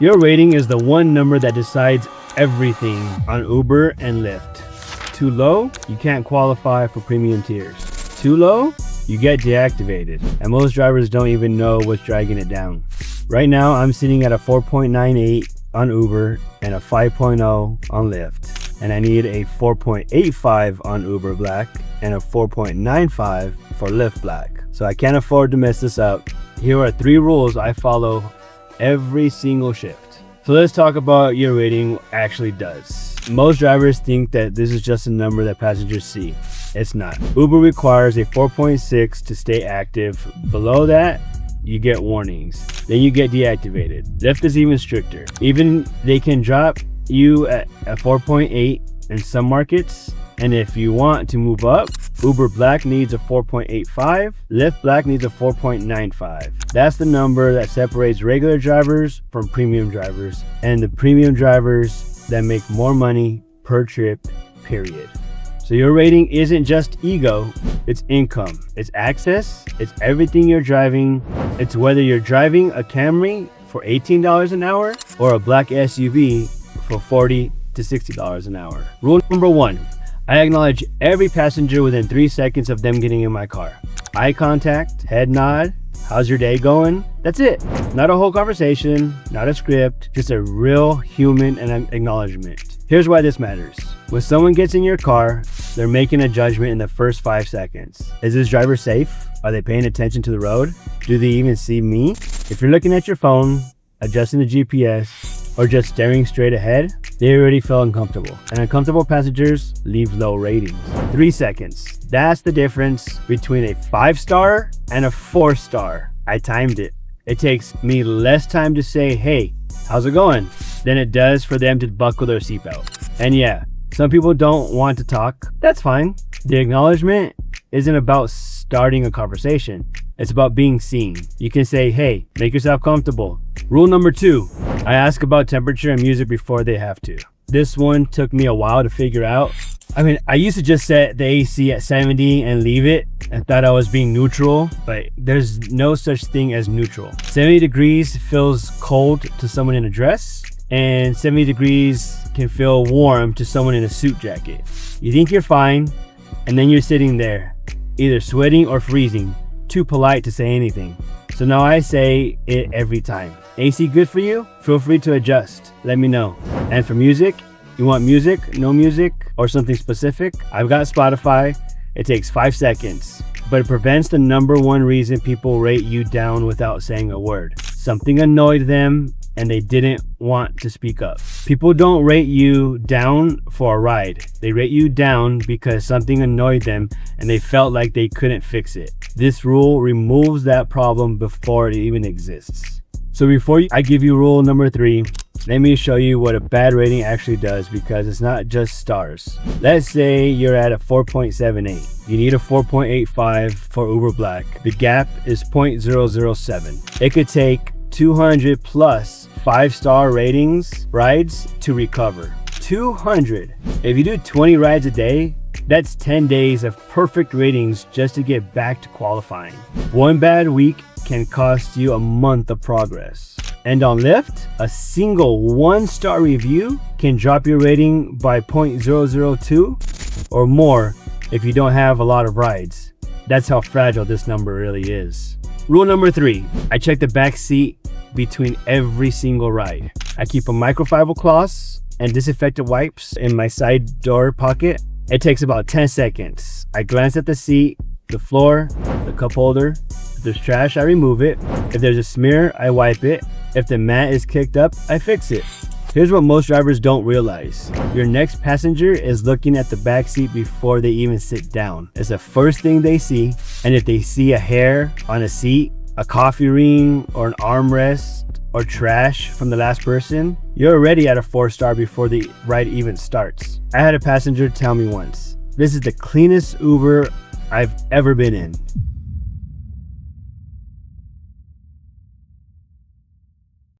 Your rating is the one number that decides everything on Uber and Lyft. Too low, you can't qualify for premium tiers. Too low, you get deactivated, and most drivers don't even know what's dragging it down. Right now, I'm sitting at a 4.98 on Uber and a 5.0 on Lyft, and I need a 4.85 on Uber Black and a 4.95 for Lyft Black. So I can't afford to mess this up. Here are 3 rules I follow every single shift. So let's talk about your rating actually does. Most drivers think that this is just a number that passengers see. It's not. Uber requires a 4.6 to stay active. Below that, you get warnings. Then you get deactivated. Lyft is even stricter. Even they can drop you at a 4.8 in some markets. And if you want to move up, Uber Black needs a 4.85, Lyft Black needs a 4.95. That's the number that separates regular drivers from premium drivers, and the premium drivers that make more money per trip, period. So your rating isn't just ego, it's income, it's access, it's everything you're driving. It's whether you're driving a Camry for $18 an hour or a black SUV for $40 to $60 an hour. Rule number 1. I acknowledge every passenger within 3 seconds of them getting in my car. Eye contact, head nod, how's your day going? That's it. Not a whole conversation, not a script, just a real human and acknowledgement. Here's why this matters. When someone gets in your car, they're making a judgment in the first 5 seconds. Is this driver safe? Are they paying attention to the road? Do they even see me? If you're looking at your phone, adjusting the GPS, or just staring straight ahead, they already feel uncomfortable. And uncomfortable passengers leave low ratings. 3 seconds. That's the difference between a 5-star and a 4-star. I timed it. It takes me less time to say, hey, how's it going? Than it does for them to buckle their seatbelt. And yeah, some people don't want to talk. That's fine. The acknowledgement isn't about starting a conversation. It's about being seen. You can say, hey, make yourself comfortable. Rule number 2, I ask about temperature and music before they have to. This one took me a while to figure out. I used to just set the AC at 70 and leave it. I thought I was being neutral, but there's no such thing as neutral. 70 degrees feels cold to someone in a dress, and 70 degrees can feel warm to someone in a suit jacket. You think you're fine, and then you're sitting there, either sweating or freezing, too polite to say anything. So now I say it every time. AC good for you? Feel free to adjust. Let me know. And for music, you want music, no music, or something specific? I've got Spotify. It takes 5 seconds, but it prevents the number 1 reason people rate you down without saying a word. Something annoyed them and they didn't want to speak up. People don't rate you down for a ride. They rate you down because something annoyed them and they felt like they couldn't fix it. This rule removes that problem before it even exists. So before I give you rule number 3, let me show you what a bad rating actually does, because it's not just stars. Let's say you're at a 4.78. You need a 4.85 for Uber Black. The gap is 0.007. It could take 200 plus 5-star ratings rides to recover. 200. If you do 20 rides a day, that's 10 days of perfect ratings just to get back to qualifying. One bad week can cost you a month of progress. And on Lyft, a single 1-star review can drop your rating by 0.002 or more if you don't have a lot of rides. That's how fragile this number really is. Rule number 3, I check the back seat between every single ride. I keep a microfiber cloth and disinfectant wipes in my side door pocket. It takes about 10 seconds. I glance at the seat, the floor, the cup holder. If there's trash, I remove it. If there's a smear, I wipe it. If the mat is kicked up, I fix it. Here's what most drivers don't realize. Your next passenger is looking at the back seat before they even sit down. It's the first thing they see, and if they see a hair on a seat, a coffee ring or an armrest or trash from the last person, you're already at a 4-star before the ride even starts. I had a passenger tell me once, "This is the cleanest Uber I've ever been in."